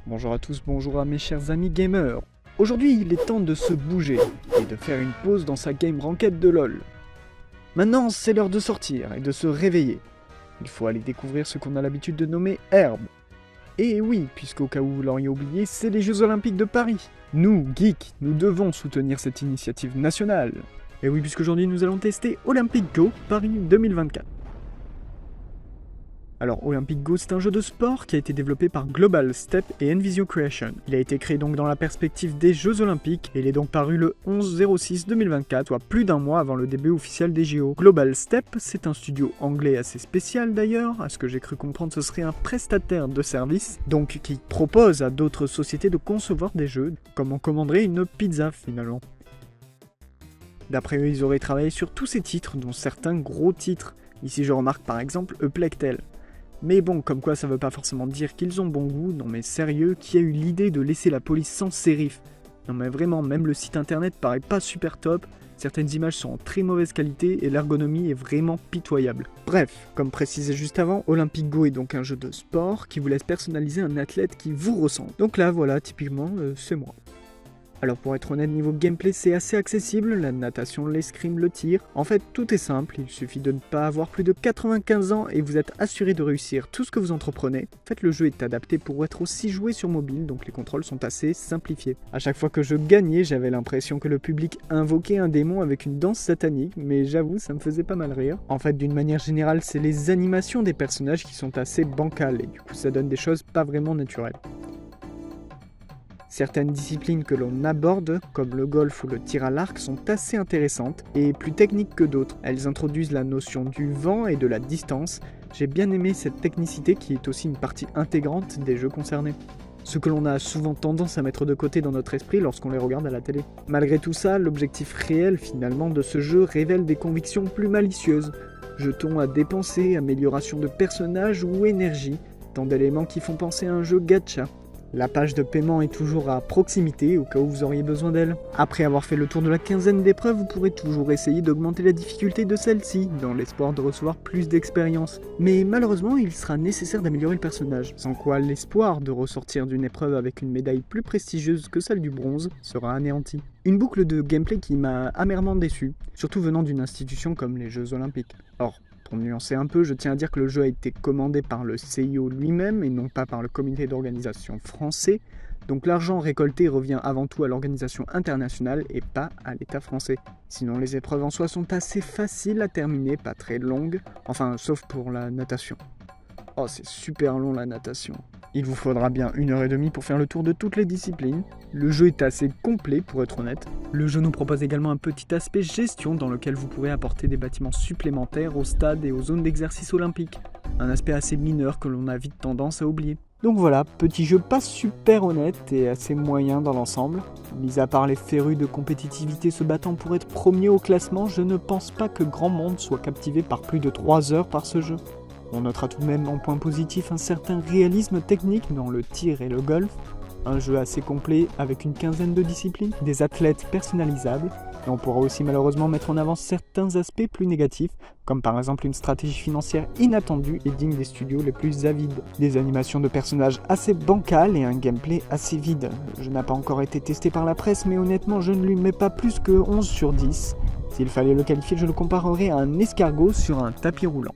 Bonjour à tous, bonjour à mes chers amis gamers. Aujourd'hui, il est temps de se bouger et de faire une pause dans sa game ranked de LoL. Maintenant, c'est l'heure de sortir et de se réveiller. Il faut aller découvrir ce qu'on a l'habitude de nommer Herbe. Et oui, puisqu'au cas où vous l'auriez oublié, c'est les Jeux Olympiques de Paris. Nous, geeks, nous devons soutenir cette initiative nationale. Et oui, puisqu'aujourd'hui nous allons tester Olympic Go Paris 2024. Alors, Olympic Go, c'est un jeu de sport qui a été développé par Global Step et Envisio Creation. Il a été créé donc dans la perspective des Jeux Olympiques et il est donc paru le 11/06/2024, soit plus d'un mois avant le début officiel des JO. Global Step, c'est un studio anglais assez spécial d'ailleurs, à ce que j'ai cru comprendre ce serait un prestataire de service, donc qui propose à d'autres sociétés de concevoir des jeux, comme on commanderait une pizza finalement. D'après eux, ils auraient travaillé sur tous ces titres, dont certains gros titres. Ici je remarque par exemple Plectel. Mais bon, comme quoi ça veut pas forcément dire qu'ils ont bon goût, non mais sérieux, qui a eu l'idée de laisser la police sans sérif? Non mais vraiment, même le site internet paraît pas super top, certaines images sont en très mauvaise qualité et l'ergonomie est vraiment pitoyable. Bref, comme précisé juste avant, Olympic Go est donc un jeu de sport qui vous laisse personnaliser un athlète qui vous ressemble. Donc là voilà, typiquement, c'est moi. Alors pour être honnête, niveau gameplay, c'est assez accessible, la natation, l'escrime, le tir. En fait, tout est simple, il suffit de ne pas avoir plus de 95 ans et vous êtes assuré de réussir tout ce que vous entreprenez. En fait, le jeu est adapté pour être aussi joué sur mobile, donc les contrôles sont assez simplifiés. À chaque fois que je gagnais, j'avais l'impression que le public invoquait un démon avec une danse satanique, mais j'avoue, ça me faisait pas mal rire. En fait, d'une manière générale, c'est les animations des personnages qui sont assez bancales et du coup ça donne des choses pas vraiment naturelles. Certaines disciplines que l'on aborde, comme le golf ou le tir à l'arc, sont assez intéressantes et plus techniques que d'autres. Elles introduisent la notion du vent et de la distance. J'ai bien aimé cette technicité qui est aussi une partie intégrante des jeux concernés. Ce que l'on a souvent tendance à mettre de côté dans notre esprit lorsqu'on les regarde à la télé. Malgré tout ça, l'objectif réel finalement de ce jeu révèle des convictions plus malicieuses. Jetons à dépenser, amélioration de personnages ou énergie, tant d'éléments qui font penser à un jeu gacha. La page de paiement est toujours à proximité au cas où vous auriez besoin d'elle. Après avoir fait le tour de la quinzaine d'épreuves, vous pourrez toujours essayer d'augmenter la difficulté de celle-ci, dans l'espoir de recevoir plus d'expérience. Mais malheureusement, il sera nécessaire d'améliorer le personnage, sans quoi l'espoir de ressortir d'une épreuve avec une médaille plus prestigieuse que celle du bronze sera anéanti. Une boucle de gameplay qui m'a amèrement déçu, surtout venant d'une institution comme les Jeux Olympiques. Or, pour nuancer un peu, je tiens à dire que le jeu a été commandé par le CIO lui-même et non pas par le comité d'organisation français, donc l'argent récolté revient avant tout à l'organisation internationale et pas à l'État français. Sinon les épreuves en soi sont assez faciles à terminer, pas très longues, enfin sauf pour la natation. Oh c'est super long la natation. Il vous faudra bien 1h30 pour faire le tour de toutes les disciplines. Le jeu est assez complet pour être honnête. Le jeu nous propose également un petit aspect gestion dans lequel vous pourrez apporter des bâtiments supplémentaires aux stades et aux zones d'exercice olympiques. Un aspect assez mineur que l'on a vite tendance à oublier. Donc voilà, petit jeu pas super honnête et assez moyen dans l'ensemble. Mis à part les férus de compétitivité se battant pour être premier au classement, je ne pense pas que grand monde soit captivé par plus de 3 heures par ce jeu. On notera tout de même en point positif un certain réalisme technique dans le tir et le golf, un jeu assez complet avec une quinzaine de disciplines, des athlètes personnalisables, et on pourra aussi malheureusement mettre en avant certains aspects plus négatifs, comme par exemple une stratégie financière inattendue et digne des studios les plus avides, des animations de personnages assez bancales et un gameplay assez vide. Je n'ai pas encore été testé par la presse, mais honnêtement je ne lui mets pas plus que 11/10. S'il fallait le qualifier, je le comparerais à un escargot sur un tapis roulant.